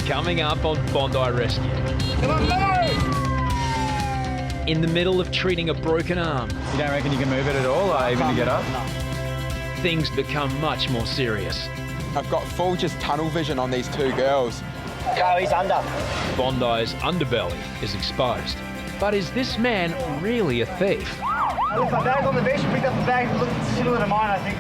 Coming up on Bondi Rescue. Come on, move! In the middle of treating a broken arm, You don't reckon you can move it at all, or even to get up? things become much more serious. I've got full just tunnel vision on these two girls. Go, he's under. Bondi's underbelly is exposed. But is this man really a thief? I left my bag on the beach, picked up the bag, looked similar to mine, I think.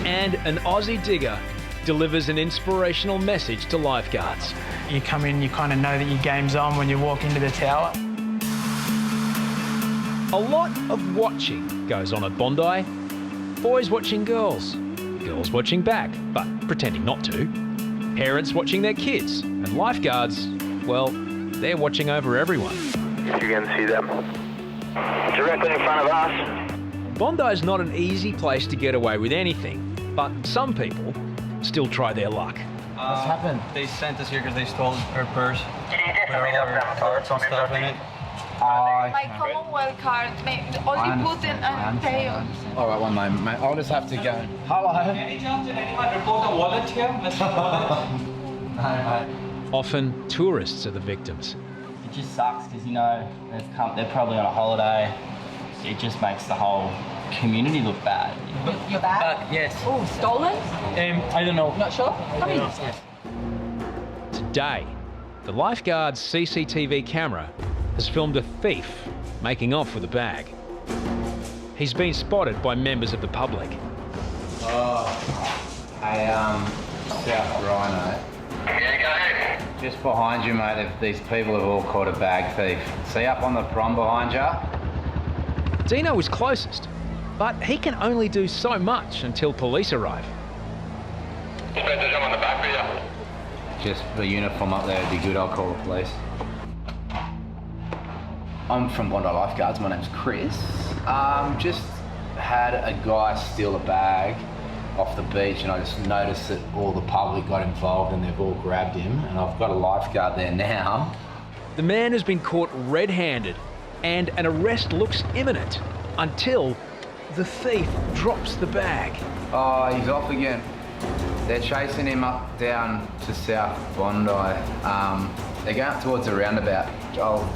And an Aussie digger delivers an inspirational message to lifeguards. You come in, you kind of know that your game's on when you walk into the tower. A lot of watching goes on at Bondi. Boys watching girls, girls watching back, but pretending not to. Parents watching their kids, and lifeguards, well, they're watching over everyone. You can see them directly in front of us. Bondi's not an easy place to get away with anything, but some people still try their luck. What's happened? They sent us here because they stole her purse Can you with all our cards and stuff in it. My Commonwealth card, only put in and pay. All right, one moment, mate. I'll just have to go. Hello. Any chance did anyone report a wallet here? Missing wallet? No, mate. Often, tourists are the victims. It just sucks because, you know, they're probably on a holiday. It just makes the whole community look bad. Your bag? Yes. Oh, stolen? I don't know. Not sure? Come in. Today, the lifeguard's CCTV camera has filmed a thief making off with a bag. He's been spotted by members of the public. South Rhino. Just behind you, mate, if these people have all caught a bag thief. See up on the prom behind you? Dino was closest, but he can only do so much until police arrive. Just the uniform up there would be good, I'll call the police. I'm from Bondi Lifeguards, my name's Chris. Just had a guy steal a bag off the beach and I just noticed that all the public got involved and they've all grabbed him and I've got a lifeguard there now. The man has been caught red-handed and an arrest looks imminent until the thief drops the bag. Oh, he's off again. They're chasing him up down to South Bondi. They're going up towards the roundabout. Joel.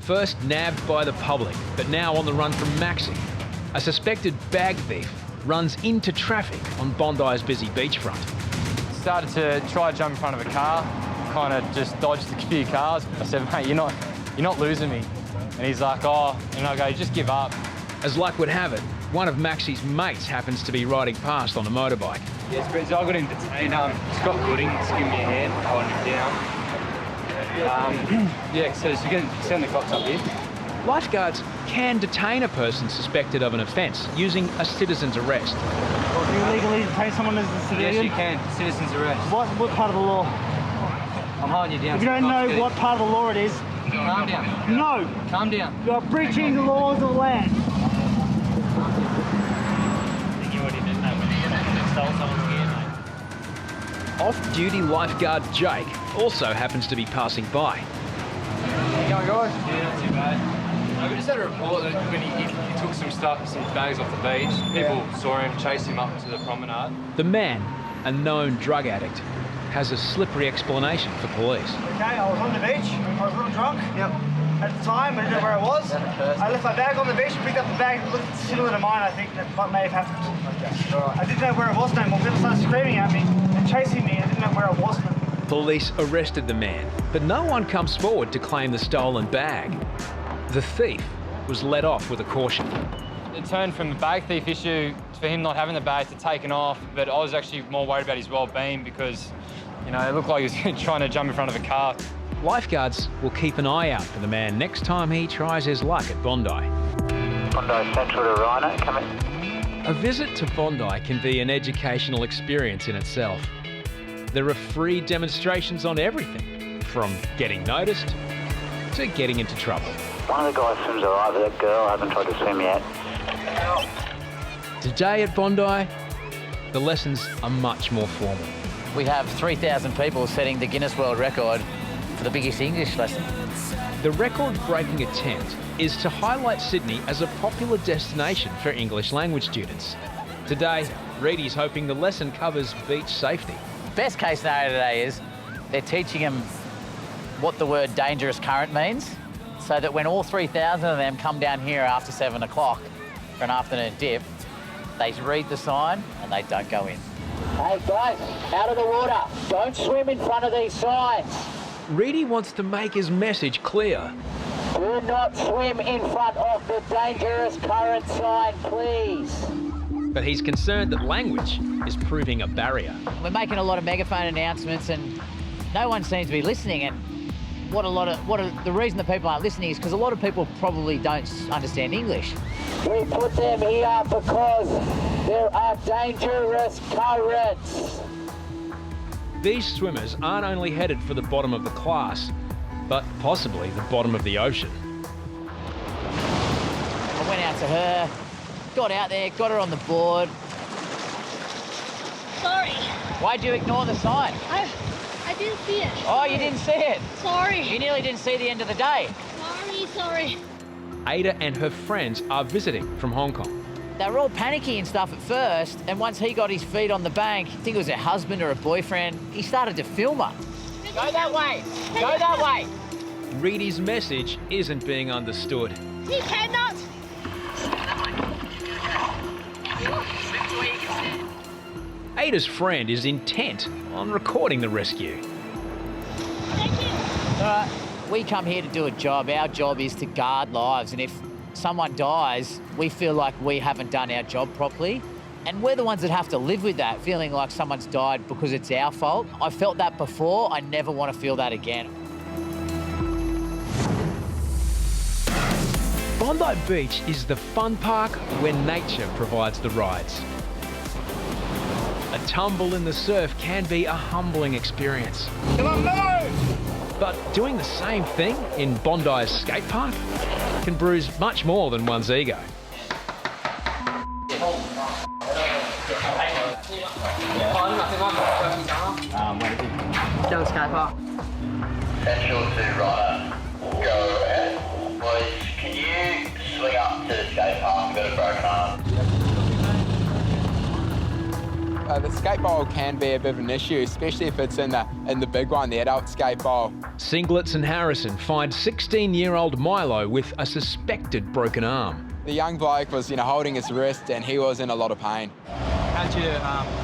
First nabbed by the public, but now on the run from Maxi. A suspected bag thief runs into traffic on Bondi's busy beachfront. Started to try to jump in front of a car, kind of just dodged a few cars. I said, mate, you're not losing me. And he's like, oh, and I go, just give up. As luck would have it, one of Maxi's mates happens to be riding past on a motorbike. Yes, but I got him detained. Scott Gooding, just give me a hand, holding him down. Yeah, so you can send the cops up here. Lifeguards can detain a person suspected of an offence using a citizen's arrest. Well, can you legally detain someone as a civilian? Yes, you can. Citizen's arrest. What part of the law? I'm holding you down. If you don't know what part of the law it is, Calm down. no, Calm down. you're breaching the laws of the land. Off-duty lifeguard Jake also happens to be passing by. Going, guys? Yeah, not too bad. We just had a report that when he took some bags off the beach, people saw him, chased him up to the promenade. The man, a known drug addict, has a slippery explanation for police. Okay, I was on the beach. I was a little drunk. Yep. At the time, I didn't know where I was. I left my bag on the beach, picked up the bag, looked similar to mine, I think, that may have happened. I didn't know where I was no more. People started screaming at me and chasing me. I didn't know where I was. Police arrested the man, but no one comes forward to claim the stolen bag. The thief was let off with a caution. It turned from the bag thief issue for him not having the bag to taking off, but I was actually more worried about his well-being because, you know, it looked like he was trying to jump in front of a car. Lifeguards will keep an eye out for the man next time he tries his luck at Bondi. Bondi Central to Rhino, come in. A visit to Bondi can be an educational experience in itself. There are free demonstrations on everything, from getting noticed to getting into trouble. One of the guys swims alright, but that girl hasn't tried to swim yet. Today at Bondi, the lessons are much more formal. We have 3,000 people setting the Guinness World Record for the biggest English lesson. The record-breaking attempt is to highlight Sydney as a popular destination for English language students. Today, Reedy's hoping the lesson covers beach safety. Best case scenario today is they're teaching them what the word dangerous current means, so that when all 3,000 of them come down here after 7 o'clock for an afternoon dip, they read the sign and they don't go in. Hey guys, out of the water. Don't swim in front of these signs. Reedy wants to make his message clear. Do not swim in front of the dangerous current sign, please. But he's concerned that language is proving a barrier. We're making a lot of megaphone announcements and no one seems to be listening. And the reason that people aren't listening is because a lot of people probably don't understand English. We put them here because there are dangerous currents. These swimmers aren't only headed for the bottom of the class, but possibly the bottom of the ocean. I went out to her, got out there, got her on the board. Sorry. Why'd you ignore the sign? I didn't see it. Oh, you didn't see it? Sorry. You nearly didn't see the end of the day. Sorry. Ada and her friends are visiting from Hong Kong. They were all panicky and stuff at first, and once he got his feet on the bank, I think it was her husband or a boyfriend, he started to film her. Go that way. Go that way. Reedy's message isn't being understood. He cannot. Ada's friend is intent on recording the rescue. Thank you. We come here to do a job. Our job is to guard lives, and if someone dies, we feel like we haven't done our job properly. And we're the ones that have to live with that, feeling like someone's died because it's our fault. I felt that before. I never want to feel that again. Bondi Beach is the fun park where nature provides the rides. A tumble in the surf can be a humbling experience. Come on, move! But doing the same thing in Bondi's skate park can bruise much more than one's ego. Go skate park. Central to Ryder. Go ahead. Boys, can you swing up to the skate park? I've got a broken arm. The skate bowl can be a bit of an issue, especially if it's in the big one, the adult skate bowl. Singlets and Harrison find 16-year-old Milo with a suspected broken arm. The young bloke was, holding his wrist and he was in a lot of pain. How'd you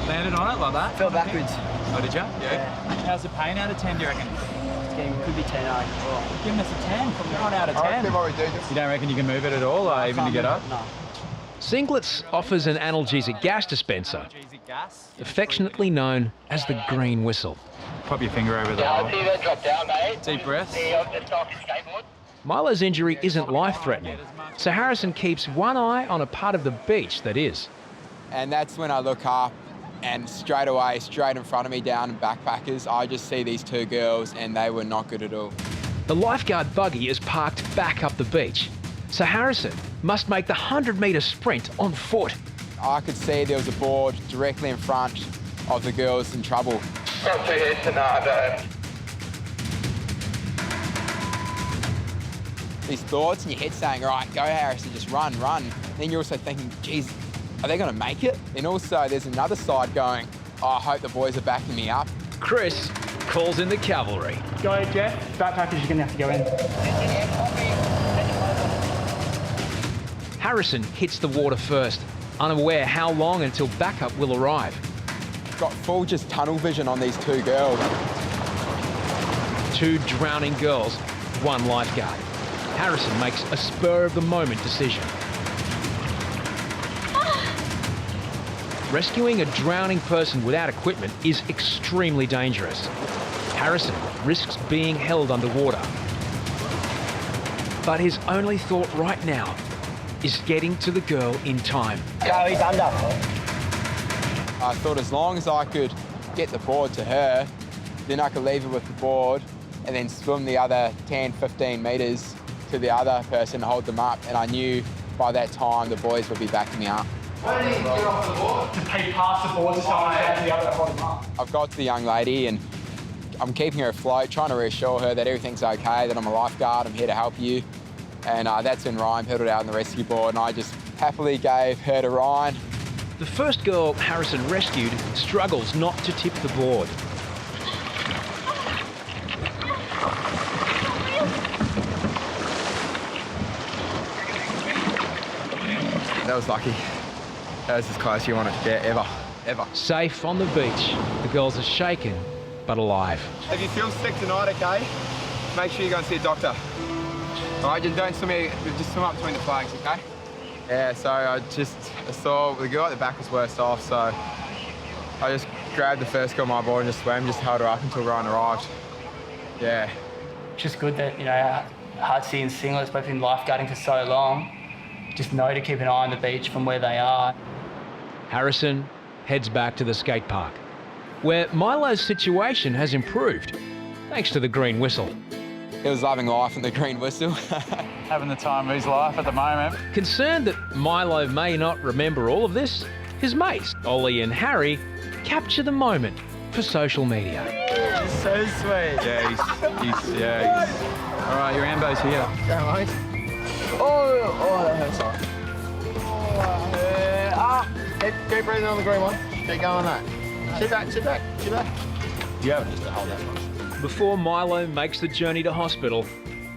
landed on it like that? Fell backwards. Oh, did you? Yeah. How's the pain out of 10, do you reckon? Could be 10, I reckon. Give us a 10 from 1 out of 10. You don't reckon you can move it at all, or even to get up? No. Singlets offers an analgesic gas dispenser, affectionately known as the green whistle. Pop your finger over the Yeah, hole. I see that drop down, mate. Deep breath. See, I've just off the skateboard. Milo's injury isn't life-threatening, so Harrison keeps one eye on a part of the beach that is. And that's when I look up and straight away, straight in front of me down in Backpackers, I just see these two girls and they were not good at all. The lifeguard buggy is parked back up the beach, so Harrison must make the 100-metre sprint on foot. I could see there was a board directly in front of the girls in trouble. Got 2 hits and These thoughts in your head saying, all right, go Harrison, just run. Then you're also thinking, geez, are they going to make it? And also there's another side going, oh, I hope the boys are backing me up. Chris calls in the cavalry. Go, Jeff. Backpackers, you're going to have to go in. Harrison hits the water first, unaware how long until backup will arrive. Got full just tunnel vision on these two girls. 2 drowning girls, 1 lifeguard. Harrison makes a spur-of-the-moment decision. Rescuing a drowning person without equipment is extremely dangerous. Harrison risks being held underwater. But his only thought right now is getting to the girl in time. Go, he's under. I thought as long as I could get the board to her, then I could leave her with the board and then swim the other 10, 15 metres to the other person and hold them up. And I knew by that time the boys would be backing me up. Why did he get off the board? To pay past the board to someone else the other to hold him up. I've got to the young lady and I'm keeping her afloat, trying to reassure her that everything's okay, that I'm a lifeguard, I'm here to help you. And that's when Ryan pedalled out on the rescue board, and I just happily gave her to Ryan. The first girl Harrison rescued struggles not to tip the board. That was lucky. That was as close as you wanted to get, ever. Safe on the beach, the girls are shaken but alive. If you feel sick tonight, okay, make sure you go and see a doctor. All right, just don't swim here, just swim up between the flags, okay? Yeah, so I saw the girl at the back was worse off, so I just grabbed the first girl on my board and just swam, just held her up until Ryan arrived. Yeah. Just good that, you know, Hutsy and Singlets both been lifeguarding for so long. Just know to keep an eye on the beach from where they are. Harrison heads back to the skate park, where Milo's situation has improved, thanks to the green whistle. He was loving life in the green whistle. Having the time of his life at the moment. Concerned that Milo may not remember all of this, his mates, Ollie and Harry, capture the moment for social media. He's so sweet. Yeah, he's All right, your ambo's here. Go, mate. Oh, that hurts. Keep breathing on the green one. Keep going on that. Sit back. Yeah, just to hold that one. Before Milo makes the journey to hospital,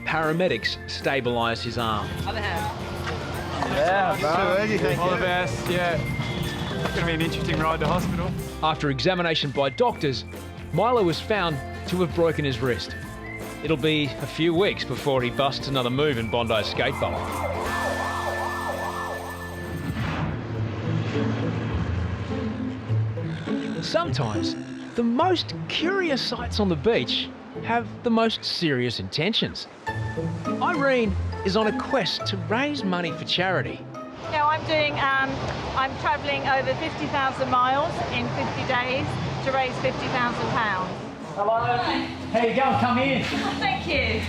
paramedics stabilise his arm. Other hand. Yeah, all the best. Yeah, it's going to be an interesting ride to hospital. After examination by doctors, Milo was found to have broken his wrist. It'll be a few weeks before he busts another move in Bondi skate bowl. Sometimes, the most curious sights on the beach have the most serious intentions. Irene is on a quest to raise money for charity. Now I'm travelling over 50,000 miles in 50 days to raise £50,000. Hello. How you going? Come in. Oh, thank you.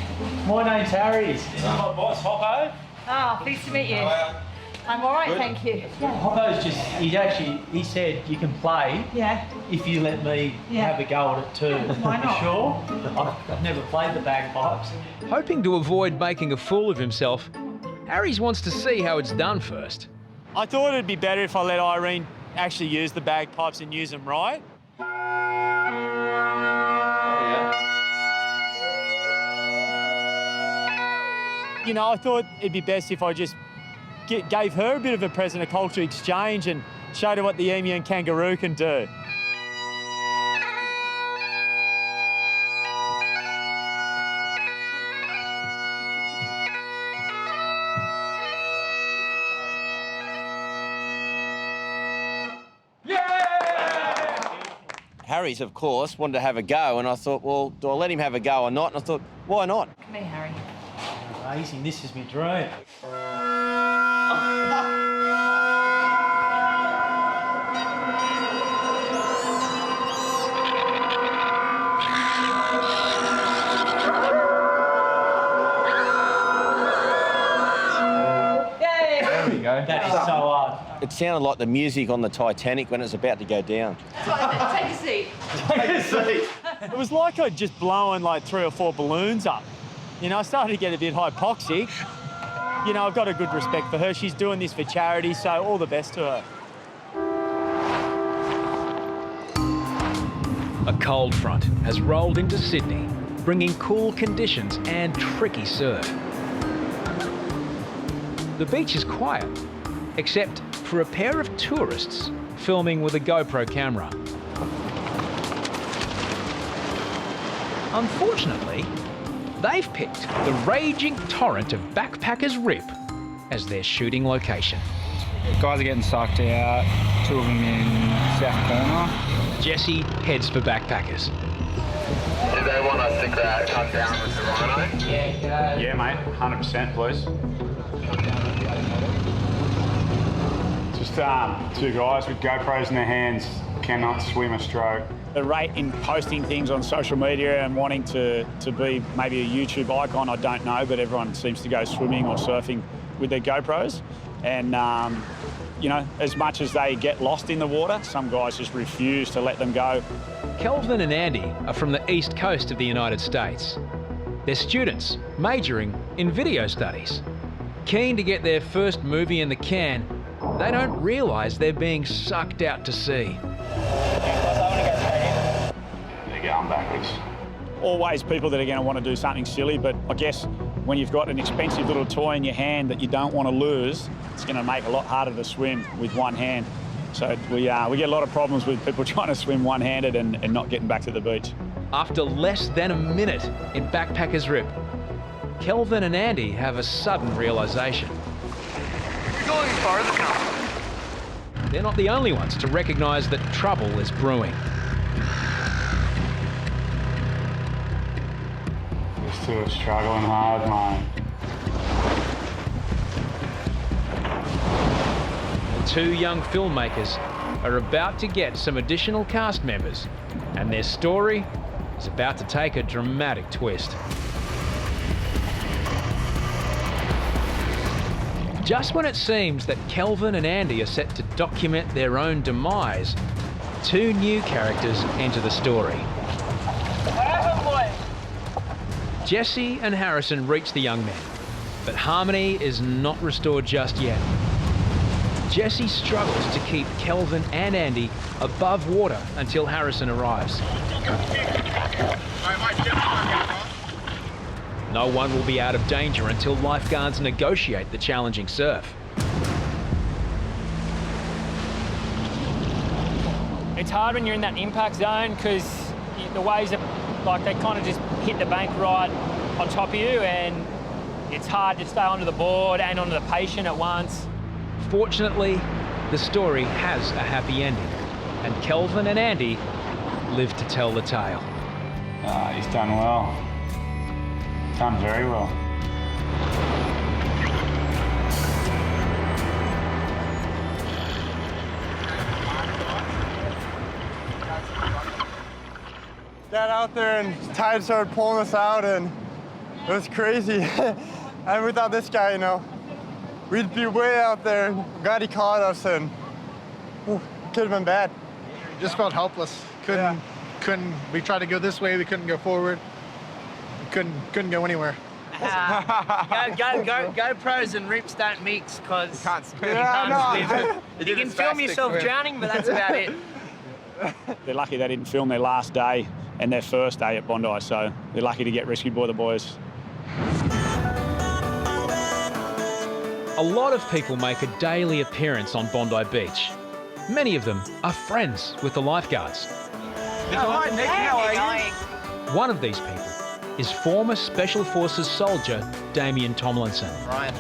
My name's Harry. This is my boss, Hoppo. Oh, pleased to meet you. I'm all right, thank you. Hoppo's he said you can play if you let me have a go at it too. Why not? Sure? I've never played the bagpipes. Hoping to avoid making a fool of himself, Harry wants to see how it's done first. I thought it'd be better if I let Irene actually use the bagpipes and use them right. You know, I thought it'd be best if I just gave her a bit of a present, a culture exchange, and showed her what the emu and kangaroo can do. Harry's, of course, wanted to have a go, and I thought, well, do I let him have a go or not? And I thought, why not? Come here, Harry. Amazing, this is my dream. Yay! There we go. That is so hard. It sounded like the music on the Titanic when it was about to go down. Take a seat. Take a seat. It was like I'd just blown like 3 or 4 balloons up. You know, I started to get a bit hypoxic. You know, I've got a good respect for her. She's doing this for charity, so all the best to her. A cold front has rolled into Sydney, bringing cool conditions and tricky surf. The beach is quiet, except for a pair of tourists filming with a GoPro camera. Unfortunately, they've picked the raging torrent of Backpackers Rip as their shooting location. Guys are getting sucked out, 2 of them in South Burma. Jesse heads for Backpackers. Do they want us to come down with the rhino? Yeah, mate, 100%, please. Just 2 guys with GoPros in their hands, cannot swim a stroke. The rate in posting things on social media and wanting to be maybe a YouTube icon, I don't know, but everyone seems to go swimming or surfing with their GoPros. And, you know, as much as they get lost in the water, some guys just refuse to let them go. Kelvin and Andy are from the east coast of the United States. They're students majoring in video studies. Keen to get their first movie in the can, they don't realise they're being sucked out to sea. They're going backwards. Always people that are going to want to do something silly, but I guess when you've got an expensive little toy in your hand that you don't want to lose, it's going to make it a lot harder to swim with one hand. So we get a lot of problems with people trying to swim one-handed and not getting back to the beach. After less than a minute in Backpackers Rip, Kelvin and Andy have a sudden realisation. You're going farther now. They're not the only ones to recognise that trouble is brewing. These two are struggling hard, man. The two young filmmakers are about to get some additional cast members, and their story is about to take a dramatic twist. Just when it seems that Kelvin and Andy are set to document their own demise, two new characters enter the story. What happened, boy? Jesse and Harrison reach the young men, but harmony is not restored just yet. Jesse struggles to keep Kelvin and Andy above water until Harrison arrives. No one will be out of danger until lifeguards negotiate the challenging surf. It's hard when you're in that impact zone because the waves are like they kind of just hit the bank right on top of you, and it's hard to stay onto the board and onto the patient at once. Fortunately, the story has a happy ending, and Kelvin and Andy live to tell the tale. He's done well. Done very well. Got out there and the tide started pulling us out, and it was crazy. And without this guy, you know, we'd be way out there. Glad he caught us, and could have been bad. Just felt helpless. Couldn't. We tried to go this way. We couldn't go forward. We couldn't go anywhere. GoPros and rips don't mix because you can't swim. You can film yourself drowning, but that's about it. They're lucky they didn't film their last day and their first day at Bondi, so they're lucky to get rescued by the boys. A lot of people make a daily appearance on Bondi Beach. Many of them are friends with the lifeguards. Hi, Nick. How are you? One of these people is former Special Forces soldier Damien Tomlinson. Ryan,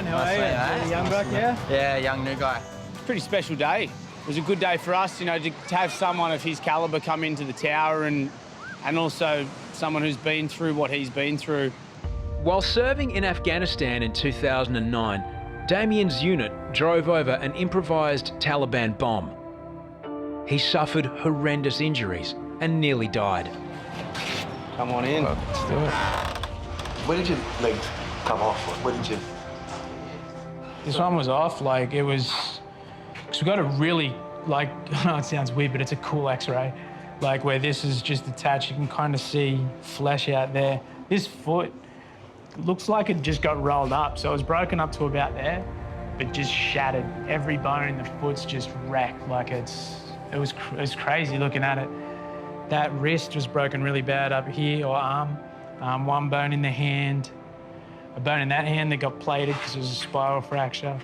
how are you? Young buck, yeah? Yeah, young new guy. Pretty special day. It was a good day for us, you know, to have someone of his calibre come into the tower and also someone who's been through what he's been through. While serving in Afghanistan in 2009, Damien's unit drove over an improvised Taliban bomb. He suffered horrendous injuries and nearly died. Come on in. Let's do it. Where did your legs come off? Where did you... This one was off, like it was, because we got a really, like, I know it sounds weird, but it's a cool X-ray. Like where this is just attached, you can kind of see flesh out there. This foot looks like it just got rolled up. So it was broken up to about there, but just shattered. Every bone in the foot's just wrecked. Like it was crazy looking at it. That wrist was broken really bad up here, or arm. One bone in the hand, a bone in that hand that got plated because it was a spiral fracture.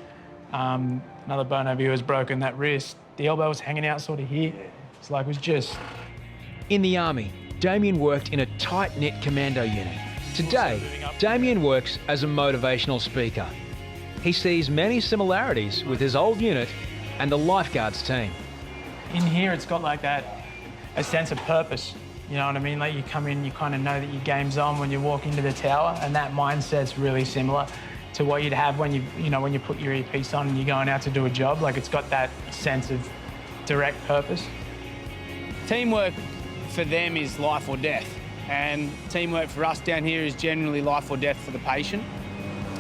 Another bone over here was broken, that wrist. The elbow was hanging out sort of here. It's like it was just... In the Army, Damien worked in a tight-knit commando unit. Today, Damien works as a motivational speaker. He sees many similarities with his old unit and the lifeguards team. In here, it's got like that, a sense of purpose. You know what I mean? Like you come in, you kind of know that your game's on when you walk into the tower, and that mindset's really similar to what you'd have when you put your earpiece on and you're going out to do a job. Like it's got that sense of direct purpose. Teamwork for them is life or death, and teamwork for us down here is generally life or death for the patient.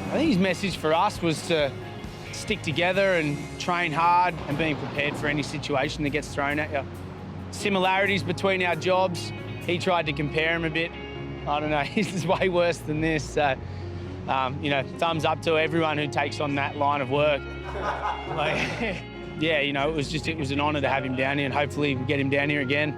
I think his message for us was to stick together and train hard and being prepared for any situation that gets thrown at you. Similarities between our jobs, he tried to compare them a bit. I don't know, his is way worse than this. So you know, thumbs up to everyone who takes on that line of work. Like, yeah, you know, it was an honour to have him down here, and hopefully we get him down here again.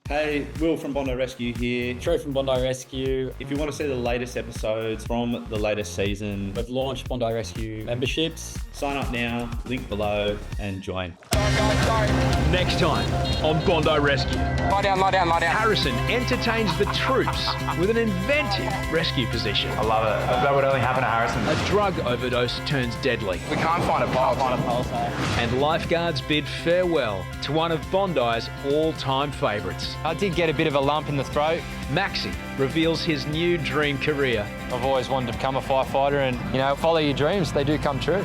Hey, Will from Bondi Rescue here. Troy from Bondi Rescue. If you want to see the latest episodes from the latest season, We've launched Bondi Rescue memberships. sign up now, link below, and join. Next time on Bondi Rescue. Lie down, lie down, lie down. Harrison entertains the troops with an inventive rescue position. I love it. That would only happen to Harrison. A drug overdose turns deadly. We can't find a pulse. And lifeguards bid farewell to one of Bondi's all-time favourites. I did get a bit of a lump in the throat. Maxi reveals his new dream career. I've always wanted to become a firefighter and, you know, follow your dreams, they do come true.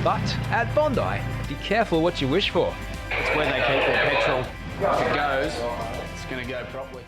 But at Bondi, be careful what you wish for. It's where they keep their petrol. If it goes, it's going to go properly.